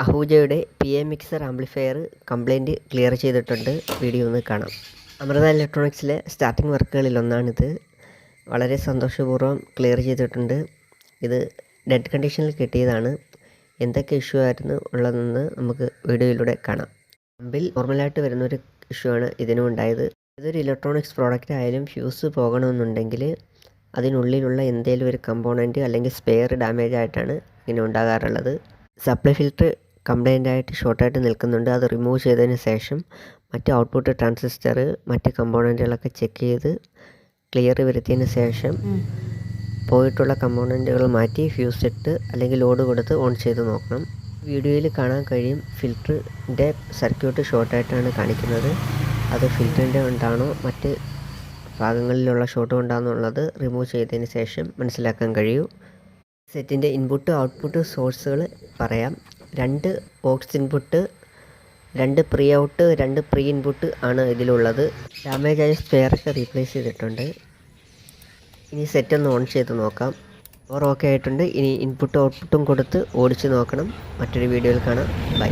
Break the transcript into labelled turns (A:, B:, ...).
A: അഹൂജയുടെ PA mixer amplifier complaint clear ചെയ്തിട്ടുണ്ട്. Video ഒന്ന് കാണാം. അമൃത ഇലക്ട്രോണിക്സിലെ സ്റ്റാർട്ടിംഗ് വർക്കുകളിലൊന്നാണിത്. വളരെ സന്തോഷപൂർവ്വം ക്ലിയർ ചെയ്തിട്ടുണ്ട്. ഇത് ഡെഡ് കണ്ടീഷനിൽ കിട്ടിയതാണ്. എന്തൊക്കെ ഇഷ്യൂ ആയിരുന്നു ഉള്ളതെന്ന് നമുക്ക് വീഡിയോയിലൂടെ കാണാം. പമ്പിൽ നോർമലായിട്ട് വരുന്നൊരു ഇഷ്യൂ ആണ് ഇതിനും ഉണ്ടായത്. ഇതൊരു ഇലക്ട്രോണിക്സ് പ്രോഡക്റ്റ് ആയാലും ഫ്യൂസ് പോകണമെന്നുണ്ടെങ്കിൽ അതിനുള്ളിലുള്ള എന്തെങ്കിലും ഒരു കമ്പോണൻറ്റ് അല്ലെങ്കിൽ സ്പെയർ ഡാമേജ് ആയിട്ടാണ് ഇങ്ങനെ ഉണ്ടാകാറുള്ളത്. സപ്ലൈ ഫിൽറ്റർ കംപ്ലൈൻ്റ് ആയിട്ട് ഷോർട്ടായിട്ട് നിൽക്കുന്നുണ്ട്. അത് റിമൂവ് ചെയ്തതിന് ശേഷം മറ്റ് ഔട്ട്പുട്ട് ട്രാൻസിസ്റ്റർ മറ്റ് കമ്പോണൻറ്റുകളൊക്കെ ചെക്ക് ചെയ്ത് ക്ലിയർ വരുത്തിയതിന് ശേഷം പോയിട്ടുള്ള കമ്പോണൻറ്റുകൾ മാറ്റി ഫ്യൂസ് ഇട്ട് അല്ലെങ്കിൽ ലോഡ് കൊടുത്ത് ഓൺ ചെയ്ത് നോക്കണം. വീഡിയോയിൽ കാണാൻ കഴിയും ഫിൽറ്ററിൻ്റെ സർക്യൂട്ട് ഷോർട്ടായിട്ടാണ് കാണിക്കുന്നത്. അത് ഫിൽറ്ററിൻ്റെ കൊണ്ടാണോ മറ്റ് ഭാഗങ്ങളിലുള്ള ഷോർട്ട് കൊണ്ടാണെന്നുള്ളത് റിമൂവ് ചെയ്തതിന് ശേഷം മനസ്സിലാക്കാൻ കഴിയൂ. സെറ്റിൻ്റെ ഇൻപുട്ട് ഔട്ട്പുട്ട് സോഴ്സുകൾ പറയാം. 2 aux input, 2 pre out, 2 pre input ആണ് ഇതിലുള്ളത്. ഡാമേജായ സ്പെയറൊക്കെ റീപ്ലേസ് ചെയ്തിട്ടുണ്ട്. ഇനി സെറ്റ് ഒന്ന് ഓൺ ചെയ്ത് നോക്കാം. ഓക്കെ ആയിട്ടുണ്ട്. ഇനി ഇൻപുട്ടും ഔട്ട്പുട്ടും കൊടുത്ത് ഓടിച്ച് നോക്കണം. മറ്റൊരു വീഡിയോയിൽ കാണാം. ബൈ.